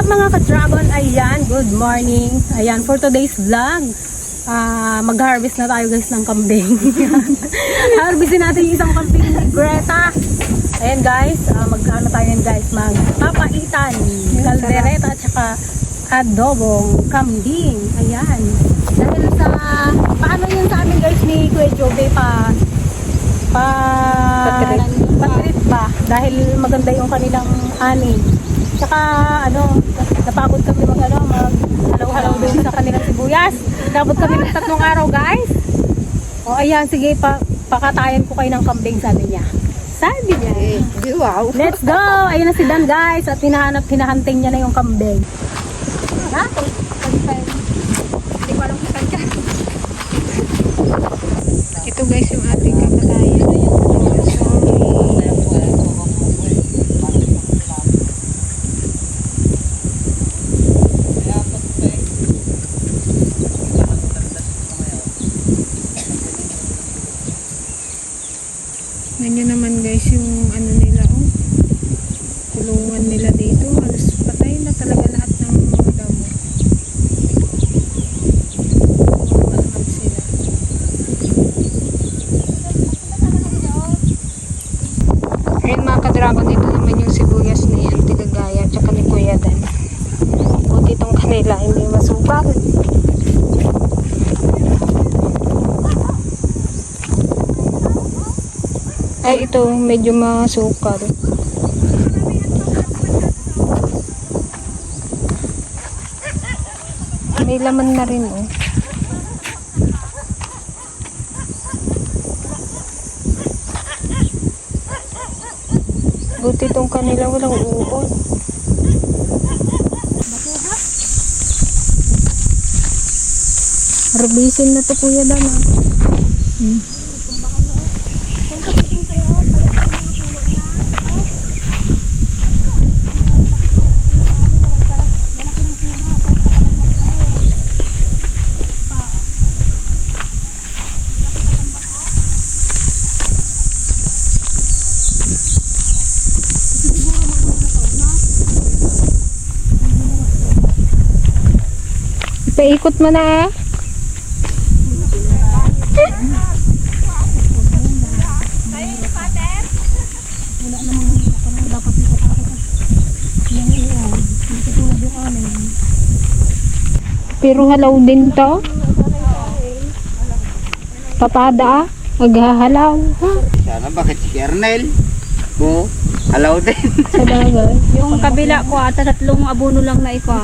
up mga ka-dragon? Ayan, good morning. Ayan, for today's vlog, mag-harvest na tayo guys ng kambing. Harvestin natin yung isang kambing ni Greta. Ayan guys, mag-ano tayo yan guys, magpapaitan, kaldereta at saka adobong kambing. Ayan. Dahil sa, paano yun sa amin guys ni Kuya Jobe patrip ba? Dahil maganda yung kanilang ani. Tsaka napagod kami mag-halaw-halaw doon sa kanilang sibuyas. Nabot kami ng 3 araw guys. O ayan, sige, pakatayan ko kayo ng kambing, sabi niya. Wow. Let's go! Ayun na si Dan guys. At hinahunting niya na yung kambing. Ha? Hindi ko alam kung saan ka. Ito guys yung ating kakatayan. Ganyan naman guys yung ano nila, kulungan nila dito. Halos patay na talaga lahat ng mga damo. Malakad sila. Ayun mga ka-dragon, dito naman yung sibuyas ni Auntie Gagaya at saka ni Kuya Dan. Buti itong kanila hindi masubal. Ay, ito medyo masukal. May laman na rin, Buti itong kanila walang uod. Harbisin na to Kuya Dan, Paikot mo na Pero halaw din to. Papada maghahalaw. Sana bakit si Kernel? Halaw din. Sa bagay. Yung kabila ko ata 3 abono lang na iko.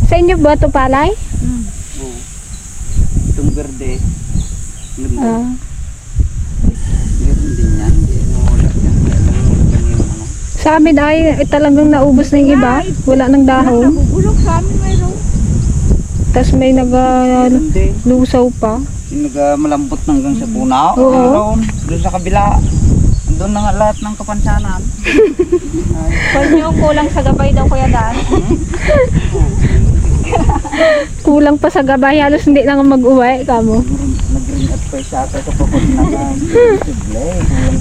Sa inyo ba ito palay? Itong berde. Ah. Meron din yan. Hindi wala yan. Sa amin ay talagang naubos na yung iba. Wala nang dahon. Bulok sa amin mayroon. Tapos may lusaw pa. Yung malambot hanggang sa punaw. Oo. Meron. Doon sa kabila. Doon na nga lahat ng kapansanan. Pwede yung kulang sa gabay daw Kuya Dan. Kulang pa sa gabay. Halos hindi na nga mag-uwi. Kamo. Nag-ring at pa siya ito kapag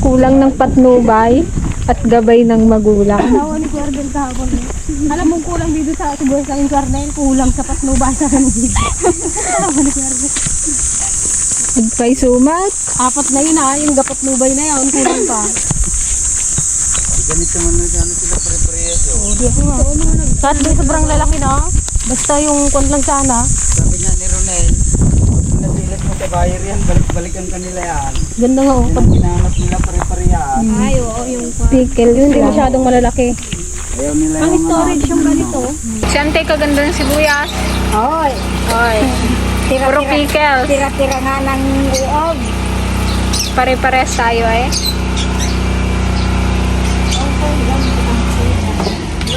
Kulang ng patnubay at gabay ng magulang. Tawa ni Kuya Ardel kahapon. Alam mong kulang dito sa sibuyas ng Kernel, kulang sa patnubay sa kanil. Tawa ni Kuya Ardel. Nagpay sumat. 4 na yun yung gapatnubay na yun, kulang pa. Ganito man na sila pare-parehas. Kahit din sobrang lalaki na, basta yung kwan lang sana. Sabi nga ni Ronel, pag nasilat mo sa buyer yan, balik-balikan kanila yan. Ganda nga Yan ang ginanap nila pare-parehas. Ay, oo, yung Pickle yun. Hindi masyadong malalaki. Ayaw nila pang storage yung ganito. Si Ante kaganda ng sibuyas. Oy, oy. Puro pickles. Tira-tira nga ng uog. Pare-pares tayo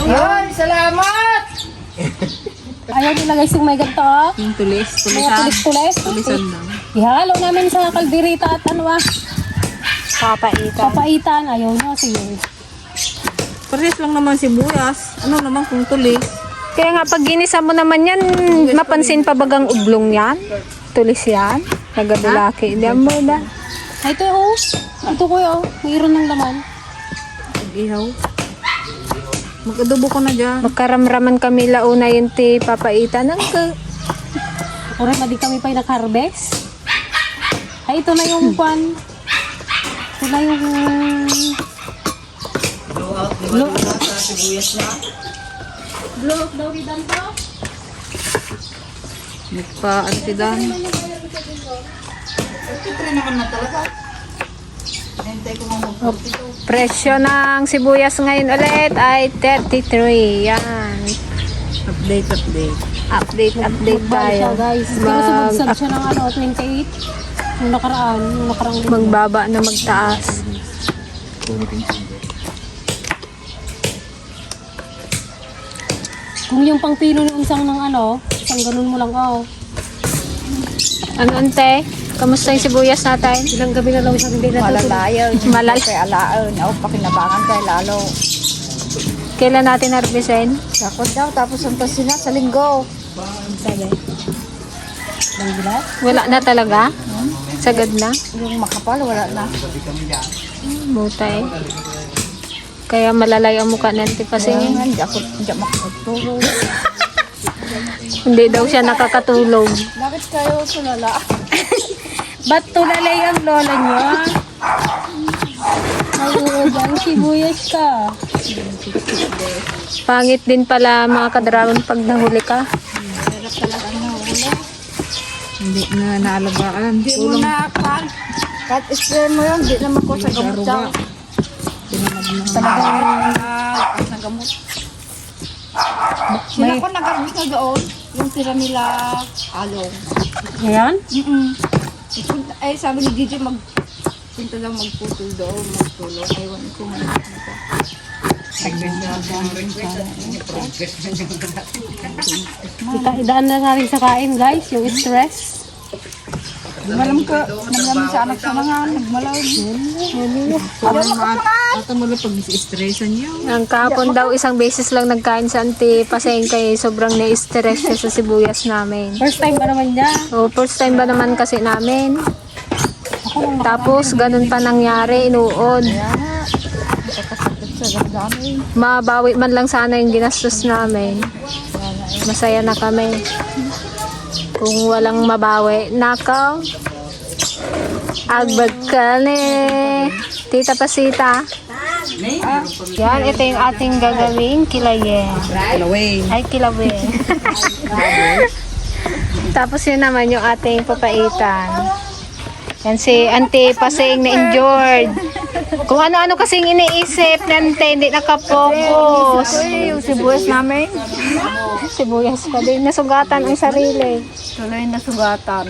Yun, salamat! Ayaw nila guys yung may ganito. Yung tulis. Mga tulis-tulis. Tulisan lang. Ihalo namin sa kalderita at Papaitan. papaitan. Ayaw nyo, sige. Pares lang naman sibuyas. Ano naman kung tulis? Kaya nga pag ginisa mo naman yan, mapansin pa bagang ublong yan? Tulis yan? Nagadulaki. Hindi mo na. Ay, ito Ito kuya, mayroon ng laman. Ihaw. Mag-adobo ko na dyan. Magkaramraman kami launa yun ti papaitan. Oray, madi kami pa yung nag-harvest. Ay, ito na yung kwan. Ito na yung... Blow out, di ba? Sa sibuyas na. Blow up daw din to. Nagpa-antidan. Siyempre naman na talaga. Hintay ko nga Presyo ng sibuyas ngayon ulit ay 33. Yan. Update Magbalik tayo. siya, guys. Pero sumagsab siya ng 28. Yung nakaraan linggo. Magbaba na magtaas. Kung yung pang pilo ng isang isang ganun mo lang, Ano ante? Kamusta yung sibuyas natin? ilang gabi na lang siya hindi natutulog. Malal. Kaya alaan. O, pakinabangan tayo lalo. Kailan natin harvestin? Sakot daw, tapos ang sila sa linggo. Sabi. Lang bilat? Wala na talaga? Sagad na? Yung makapal, wala na. Mutay. Kaya malalay ang mukha ng tipasingin. Hindi ako makatulog. Hindi daw siya nakakatulog. Bakit kayo sulala? Ba't tulalay ang lola niya? Nag-uubang sibuyas ka. Pangit din pala mga kadragon pag nahuli ka. Hindi na naalagaan. Hindi mo na pan. Kahit spray mo yun, hindi naman ko sa gamot daw. Talagang sa gamot. Sila ko nag-arbis na doon. Yung tira nila along. Ayan? Ay, sabi ni DJ punta daw magputol doon, magtulong. Ewan ko nga. Idaan na nga rin sa kain, guys, yung stress. Malam ka, naman sa anak sa mga nagmalaw. Ang kahapon daw isang beses lang nagkain sa anti paseng kay sobrang na-stress siya sa sibuyas namin. First time ba naman niya? O first time ba naman kasi namin. Tapos ganun pa nangyari, inuod. Mabawi man lang sana yung ginastos namin. Masaya na kami. Kung walang mabawi, nakaw. Agbag ka ni Tita Pasita. Yan, ito yung ating gagawing kilayen. Ay, kilawin. Tapos yun naman yung ating papaitan. Yan si Auntie Pasing na injured. Kung ano-ano kasing iniisip na Auntie, hindi nakapokus. Yung sibuyas namin, Sibuyas pa din. Nasugatan ang sarili. tuloy na sugatan.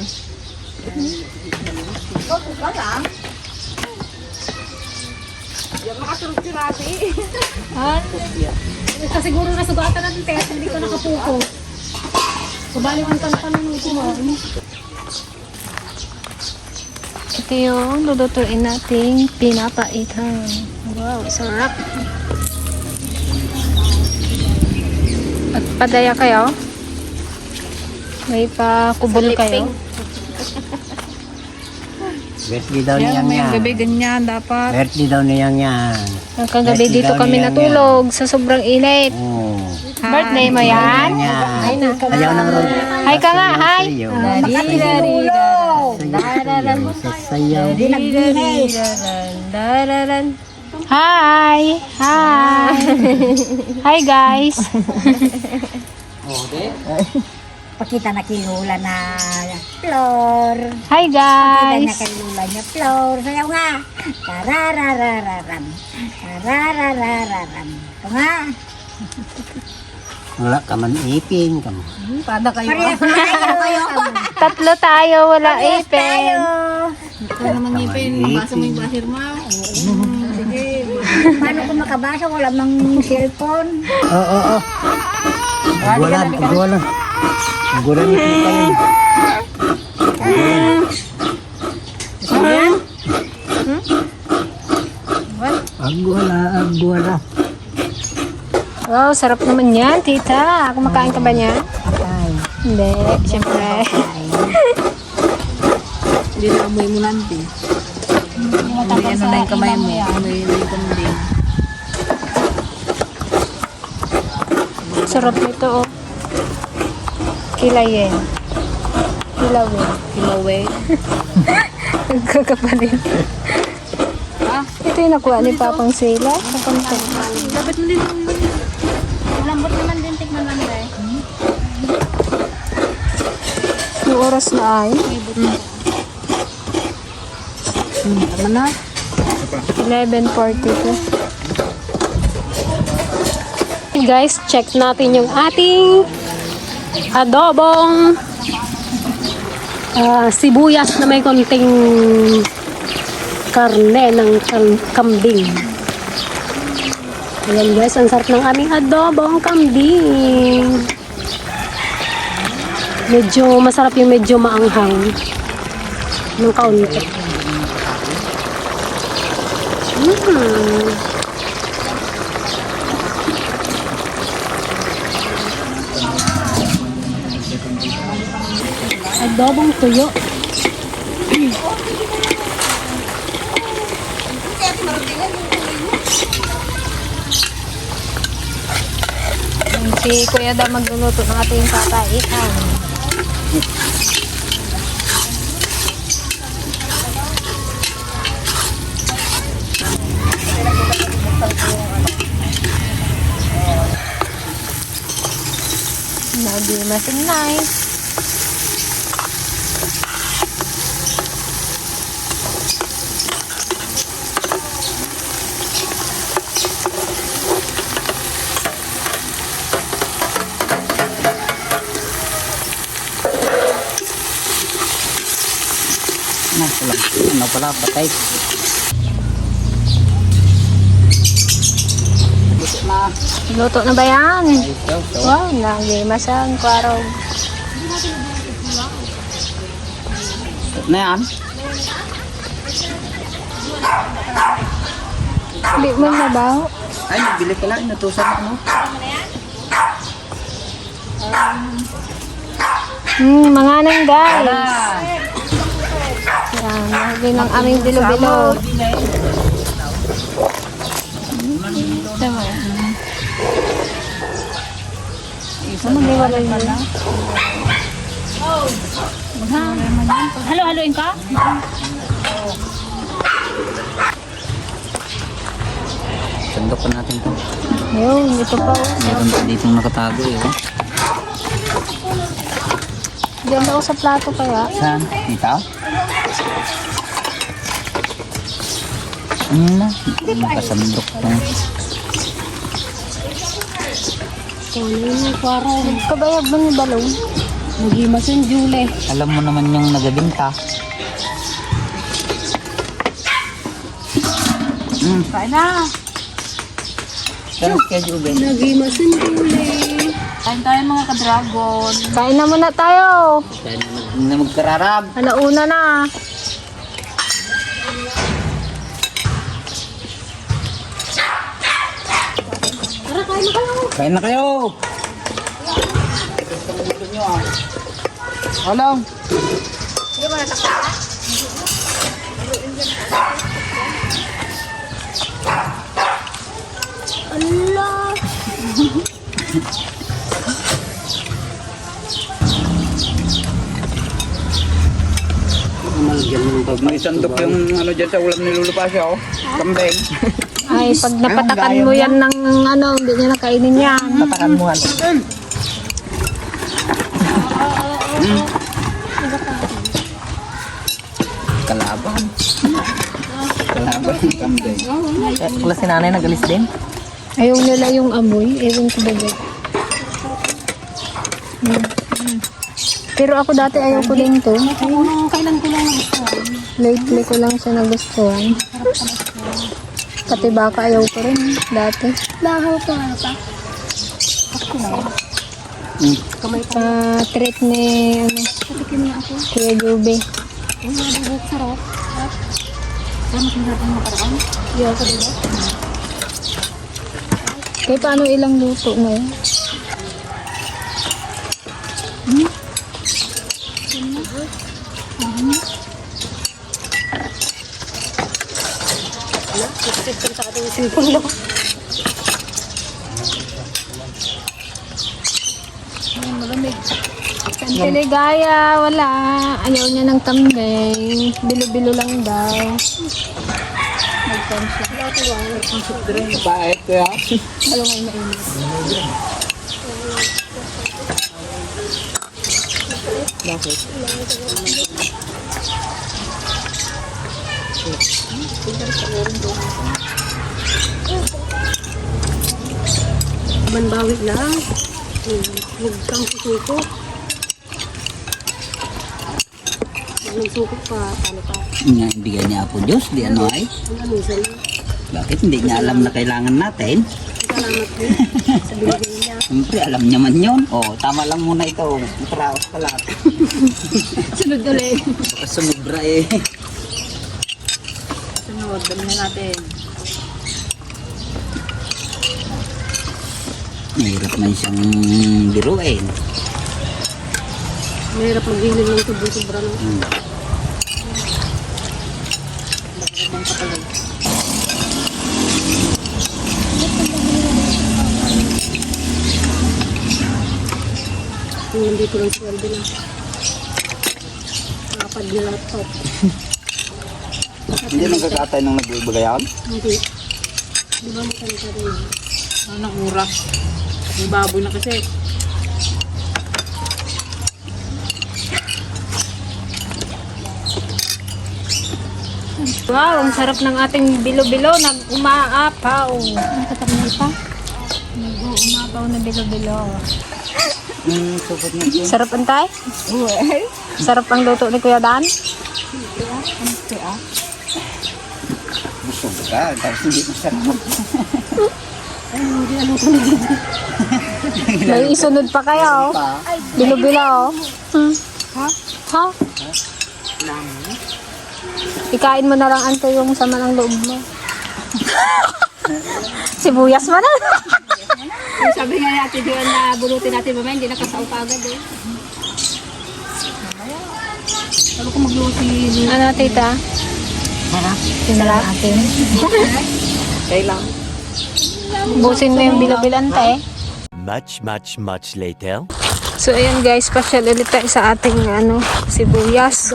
Siguro nasugatan natin test, hindi ko nakapuko. Subali man ka na kanunong kumain. Ito yung lulutuin nating pinapaitan. Wow, sarap. At padaya kayo? May pakubol kayo? Birthday daw niyang yan. ganyan dapat. Birthday daw niyang yan. Ang kagabi dito kami natulog sa sobrang init. Oo. Birthday mo yan? Ayaw ng road. Hi ka nga, hi! Sasayaw. Hi! Hi! Hi guys! Pakita na kay Lola na floor. Hi Pakita guys! niya kay Lola niya floor. Sayaw nga. Tarararararam. Tarararararam. Ito nga. Wala ka man ipin ka mo. Parehas na tayo. Tatlo tayo, wala ipin. Paano ko makabasa? Wala mang cellphone. Oo. Guwalan. Guwalan ito kayo. Agwala. Wow, sarap naman yan, tita. Kumakain ka ba niya? Hindi, siyempre. Hindi na amoy mo nanti. Hindi ano na yung kamay mo. Amoy na yung kamay. sarap nito, oh. Kilayin. Kilawin. Kilaway. Nagkakapalit. Ito yung nakuha ni Papang Sila. Dapat mo din. Malambot naman din. Tignan lang eh. Yung oras na ay. Tama na. 11:42. Guys, check natin yung ating adobong sibuyas na may konting karne ng kambing. Ayan guys, ang sarap ng aming adobong kambing. Medyo masarap yung medyo maanghang ng kaunti. Adobong tuyo. Si Kuya daw magluluto ng ating papaitan. Lagi masing nice. Ano pala, patay. Luto na ba yan? Wow, lagi masang kwarog. Na yan? Hindi mo na ba? Ay, nagbili pala. Inutusan ako. Mga nang guys. Yan, lagi ng aming bilo-bilo. Tama. Ano may wala yun? Halo-haloin ka? Sandok pa natin to. Yun, ito pa. Meron pa dito nakatago eh. Diyan daw sa plato kaya. Saan? Dito? Na. Nakasandok to. Kabayag ba ni Balong? Nagimas yung Jule. Alam mo naman yung nagabinta. Kain na. Pero kaya Juben. Nagimas yung Jule. Kain tayo mga ka-dragon. Kain na muna tayo. Kaya na magkararab. Alauna na. Kain na kayo. Alam. May sandok yung ano dyan sa ulam ni Lolo Pasio. Kambing. Ay, pag napatakan mo yan ng ano, hindi niya nakainin yan. Patakan mo ano. Kalaban. Kalaban yung kambing. Kala si nanay nag-alis din? Ayaw nila yung amoy. Ewan ko ba ba? Pero ako dati ayaw ko din to. Kailan ko lang nagustuhan. Lately ko lang siya nagustuhan. Pati baka ayaw ko rin dati. Lahaw ko nga pa. Treat ni ano, Patikim niya ako. Kuya Jube. Uy, nabubuk sarap. Sama kong sarap ang makaraan. Iyo ko dito. Kaya paano ilang luto na yun? Sit sa ating simpulo. Si Ligaya, wala. Ayaw niya ng kambing. Bilo-bilo lang daw. Bakit kaya? Bakit? Banbawi lang. Huwag kang susuko. Huwag suko pa. Paano pa? Nga, bigay niya po Diyos, di ano ay? Ano sa'yo? Bakit hindi niya alam na kailangan natin? Salamat din sa binigay niya. Siyempre, alam niya man yun. Oh, tama lang muna ito. Traos pala. Sunod ulit. Baka sumubra eh. Sunod, dami na natin. Mahirap man siyang biruin. Mahirap maghilin ng sobra-sobra no? Nandito lang sweldo na. Nakapad yung laptop. Hindi nagkakatay nung nagbibagayan? Hindi. Di ba masalita rin yun? Ano ng oras? May baboy na kasi. Wow, ang sarap ng ating bilo-bilo. Nag-umaapaw. Nakatamay pa. Nag-umaapaw na bilo-bilo. Supot na ito. Sarap antay? Sarap ang luto ni Kuya Dan? Busog ka, tapos hindi masarap. May isunod pa kayo. Bilo-bilo. Ha? Ha? Ikain mo na lang ante yung sama ng loob mo. Sibuyas mo na. Yung sabi nga natin doon na bulutin natin mamaya, hindi nakasao ka agad eh. Sabi ko maglusin. Ano tita? Sarap atin. Kailang. Busin mo yung bilo-bilo ante. Much later. So ayan guys, pasyal ulit tayo sa ating sibuyas.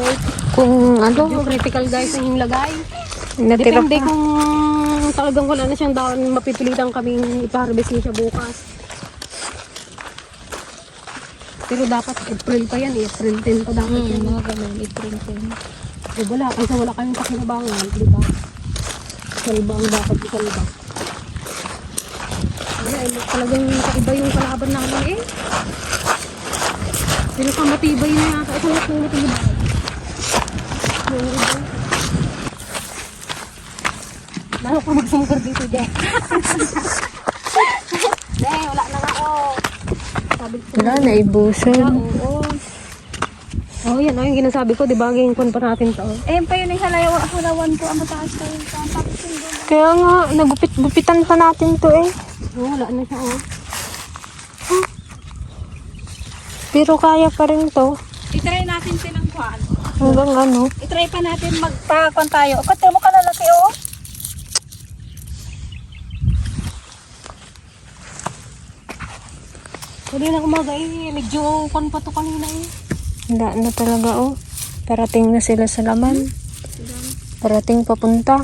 Kung Yung critical guys ang yung lagay. natira Depende pa. kung talagang wala na siyang daon, mapipilitan kaming ipa-harvest niya siya bukas. Pero dapat April pa yan, April 10 pa dapat yan. Mga ganun, i-printin. Eh, wala, kasi wala kayong pakinabangan, di ba? Salba ang dapat isalba. Ay, talagang kaiba yung kalaban namin eh. Pero ka matibay na yata, ito na kung matibay. Yung iba. Lalo pa magsungkar dito dyan. Wala na nga oh. Sabi ko, Wala, naibuson. oo. Oh, yan oh, yung ginasabi ko, di ba? Yung kun pa natin to. Ayun pa yun yung halawan ko, ang mataas ko yung tapos yung doon. Kaya nga, nagupit-gupitan pa natin to eh. Oh, wala na siya oh. Pero kaya pa rin to. I-try natin silang kuhaan. Hanggang ano. I-try pa natin magpakon tayo. O, kati mo ka lalaki oh. Kanina umaga eh, medyo kun pa to kanina eh. Handa na talaga oh. Parating na sila sa laman. Parating papunta.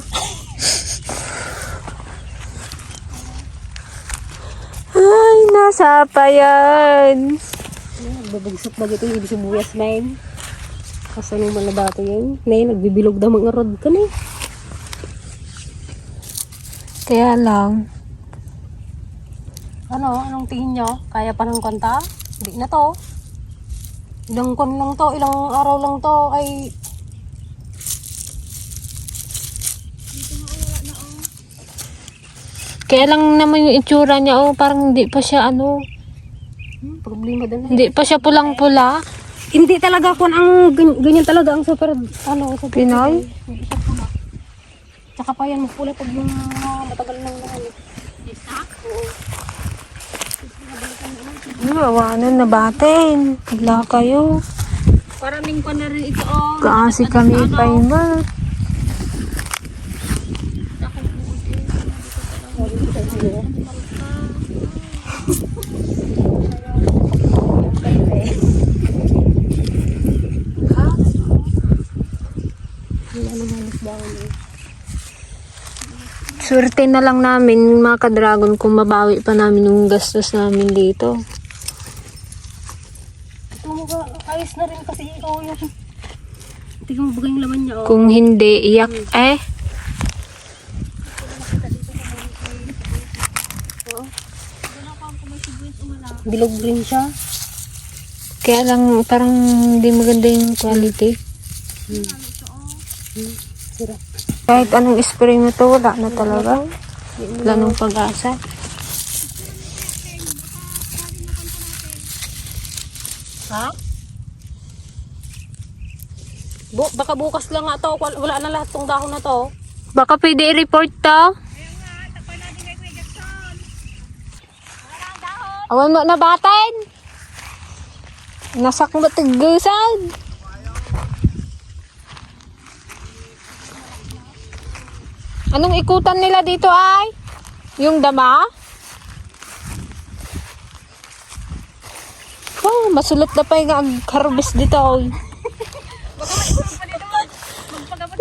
Ay, nasa pa yan. Babagsak ba ito yung sibuyas na yun? Kasi nung maladato yun. Na nagbibilog daw mga rod ka na eh. Kaya lang. Ano? Anong tingin nyo? Kaya pa ng kwanta? Hindi na to. Ilang kon lang to, ilang araw lang to ay... Kaya lang naman yung itsura niya oh. Parang hindi pa siya Problema din. hindi pa siya pulang-pula. Hindi talaga kun ang ganyan talaga ang super super Pinoy? Tsaka pa yan mapula pag yung matagal lang naman. Awanan na batin. Wala kayo. Paraming ko na rin ito oh. Kasi kami pa iba. Swerte na lang namin mga ka-dragon kung mabawi pa namin yung gastos namin dito. Ito mo ba, ayos na rin kasi ikaw yung... Tingnan mo ba yung laman niya, oh. Kung hindi, iyak Bilog rin siya. Kaya lang parang hindi maganda yung quality. Kahit anong spray mo to, wala na talaga. Wala nang pag-asa. Ha? Baka bukas lang nga to. Wala na lahat tong dahon na to. Baka pwede i-report to. Awan mo na batin. Nasak mo tigisan. Anong ikutan nila dito ay? Yung dama? Oh, masulot na pa yung harvest dito. Oy.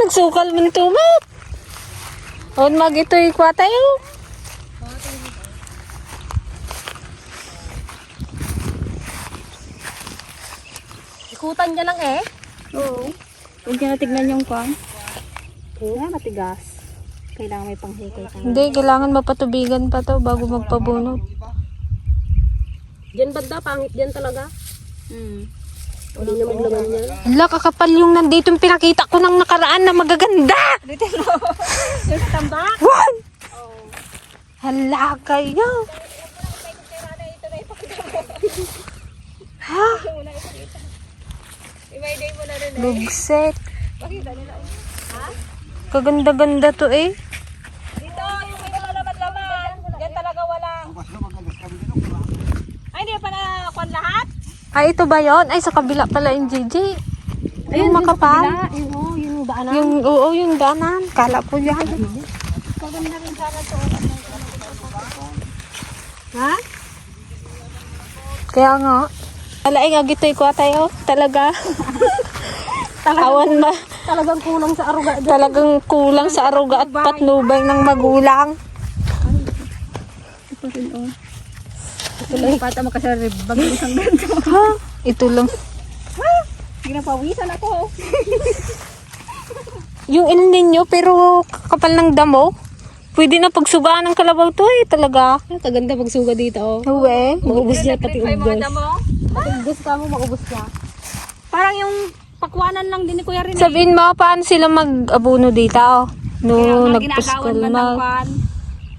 Nagsukal mo nito, mat. Awan mag ito ikwa tayo. Ikutan niya lang eh. Oo. Huwag ka na tignan yung kwan. Oo, matigas. Kailangan may panghukay ka. Hindi, kailangan mapatubigan pa to bago magpabunot. Diyan banda, pangit diyan talaga. Hindi na maglaman yan. Hala, kakapal yung nandito yung pinakita ko ng nakaraan na magaganda. Yung tambak? What? Hala kayo. Ha? I-day mo na rin. Bugset. Pakita nila. Kaganda-ganda to eh. Dito, yung may laman-laman. Yan talaga walang. Ay, hindi pa na kwan lahat? Ay, ito ba yon? Ay, sa kabila pala yung JJ. Yung makapal. Yung, oh, yung daanan. Yung, oo, yung danan. Kala ko yan. Maganda rin sana to. Ha? Kaya nga. Alaing agitoy ko tayo. Talaga. Awan ba? Talagang kulang sa aruga. Talagang kulang sa aruga at patnubay ng magulang. Ito lang pata makasarib. Bagay isang ganito. Ha? Ito lang. Hindi na pawisan ako. Yung El Nino pero kapal ng damo. Pwede na pagsugaan ng kalabaw to eh. Talaga. Kaganda pagsuga dito, oh. Uwe. Maubos niya pati May ubos. mga damo. Pati ubos ka mo, maubos niya. Parang yung pakwanan lang din ni Kuya Rin. Sabihin mo, paano sila mag-abuno dito? No, nagpaskal man ng mag... kwan.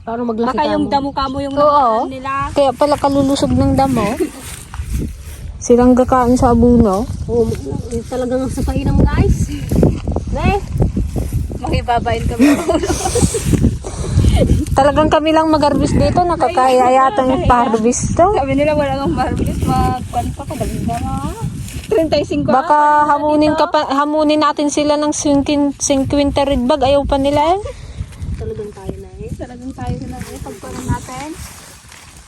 Paano maglaki Baka ka yung mo? damo ka mo yung Oo. nakunan nila. Kaya pala kalulusog ng damo. Silang gakain sa abuno. Oh, talagang sa painam, guys. Ne? Makibabain kami. Talagang kami lang mag-harvest dito. Nakakaya yatang ipa-harvest to. Sabi nila wala nang marbles. Magkwan pa kadagin ka na. 35 Baka hamunin natin sila ng 50 red bag. Ayaw pa nila eh. Talagang tayo na eh. Talagang tayo na pagparan natin.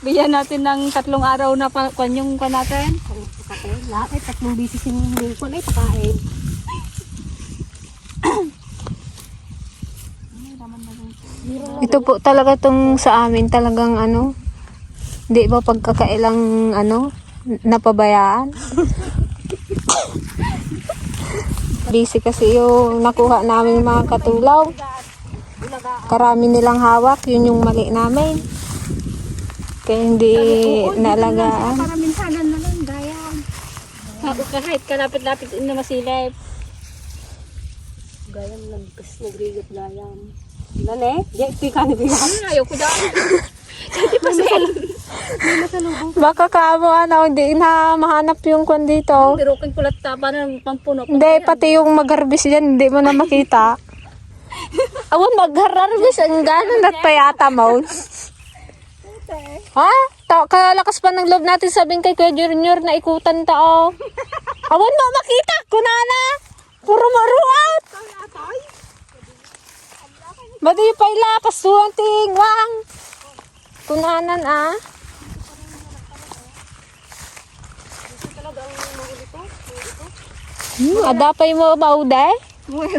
Bigyan natin ng 3 araw na kwan yung kwan natin. Pakain. Lahat ay 3 bisis yung lingkon ay pakain. Ito po talaga tong sa amin talagang ano. Di ba pagkakailang ano napabayaan? Busy kasi yung nakuha namin mga katulaw. Karami nilang hawak, yun yung mali namin. Kaya hindi naalagaan. Para minsanan na lang, gayam. Kahit kalapit-lapit na masilip. Gayam, nagrigot gayam. Nane? Diyan, tika na bigyan. Ayoko daan. Baka kamo ano, hindi na mahanap yung kwan dito. Pero kung kulat tapa ng pampuno. Hindi, pati yung mag-harvest yan, hindi mo na makita. Awan, mag-harvest, ang gano'n at payata mo. Ha? Kalakas pa ng loob natin sabihin kay Kuya Junior na ikutan tao. Awan mo makita, kunana. Puro maruat. Badi pa ila, kasuang tingwang. Kunanan ah. Adapay mo mauday?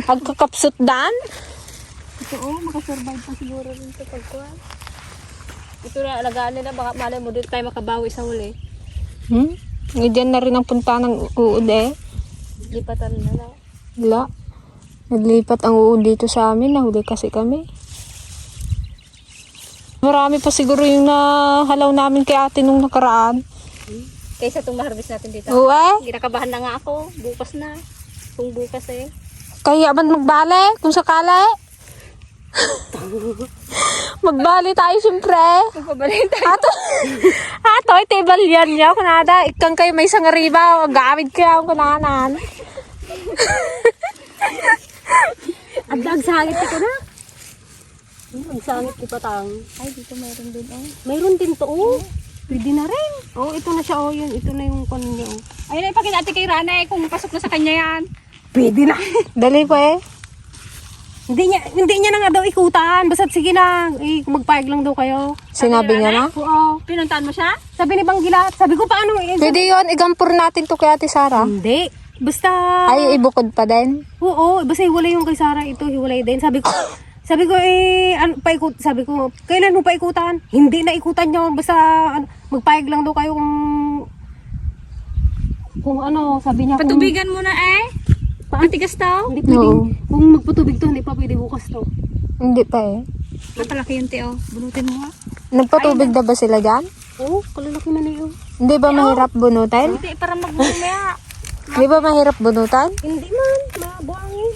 Pagkakapsot dan. Ito makasurvive pa siguro rin sa pagkuhan. Ito na, alagaan nila, baka malay mo dito tayo makabawi sa huli. Diyan na rin ang punta ng uod eh. Lipatan na lang. Wala. Naglipat ang uod dito sa amin. Nahuli kasi kami. Marami pa siguro yung nahalaw namin kay ate nung nakaraan. Kaysa itong ma-harvest natin dito. Oo eh. Ginakabahan na nga ako. Bukas na. Kung bukas eh. Kaya man magbale kung sakali. Magbali tayo siyempre. Magpabalik tayo. Ato, table yan niya. Kunada, ikang kayo may sangariba. Gamit kaya ang kunanan. Ang dagsangit ko na. Ang sangit ni Patang. Ay, dito mayroon din. Oh. Mayroon din to. Oh. Pwede na rin. Oh, ito na siya. Oh, yun. Ito na yung kon niya. Oh. Ayun ay pakita ate kay Rana kung pasok na sa kanya yan. Pwede na. Dali pa eh. Hindi niya na nga daw ikutan. Basta sige na. Eh, magpayag lang daw kayo. Sinabi niya na. Oo. Pinuntahan mo siya? Sabi ni Banggilat. Sabi ko paano? Pwede yun, igampur natin to kay ate Sara. Hindi. Basta. Ay, ibukod pa din. Oo. Basta hiwalay yung kay Sarah. Ito hiwalay din. Sabi ko sabi ko, kailan mo paikutan? Hindi na ikutan nyo. Basta magpayag lang daw kayo kung ano, sabi niya. Patubigan mo na eh. Matigas daw. Hindi pwede. Oo. Kung magpatubig to, hindi pa pwede bukas to. Hindi pa eh. Napalaki yung teo. Bunutin mo nga. Nagpatubig na ba sila dyan? Oo, kalalaki na niyo. Hindi ba mahirap bunutin? Hindi, para magbumaya. Hindi ba mahirap bunutan? Hindi man, mabuangin.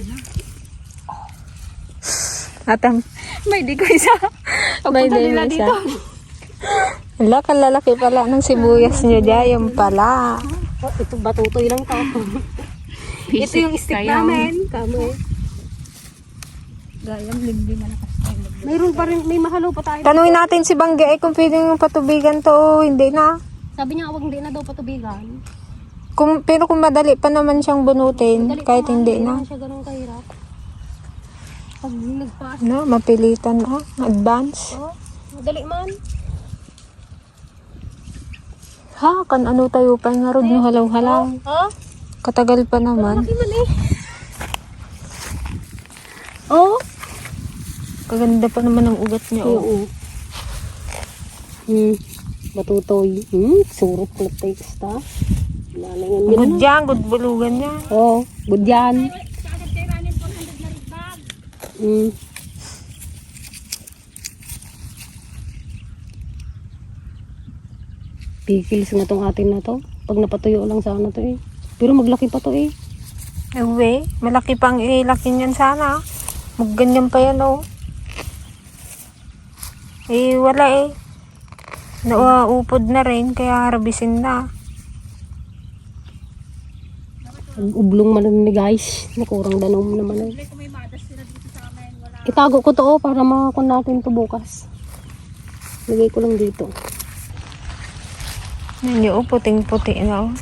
Atang, May di ko isa. may nila din isa. Wala, kalalaki pala ng sibuyas niyo dyan. Yung pala. Oh, ito batutoy lang to. Ito yung stick namin. Kamo. Gayam, limbi malakas tayo. Mayroon pa rin, may mahalo pa tayo. Tanungin natin si Bangge kung pwede yung patubigan to. Hindi na. Sabi niya, wag hindi na daw patubigan. Pero kung madali pa naman siyang bunutin, kahit hindi na. Hindi siya ganun kahirap. Pag nagpaas, No, mapilitan na. Advance. oh, madali man. Ha, kan ano tayo pa nga rod no halaw-halaw. Oh, Katagal pa naman. laki man eh. Oh, Kaganda pa naman ang ugat niya. Oh. oo. Batutoy. Surot ko na tayo kasta. Lalangan yun. Good yan, good bulugan niya. Oh, good yan. Pikilis nga tong atin na to. Pag napatuyo lang sana to eh. Pero maglaki pa to eh. Ewe, malaki pang ilaki niyan sana. Magganyan pa yan oh. Eh, wala eh. Nauupod na rin, kaya harabisin na. Ublong man ni guys. Nakurang danom naman eh. Itago ko to oh, para makakon natin to bukas. Lagay ko lang dito. Yan yung puting-puti na oh.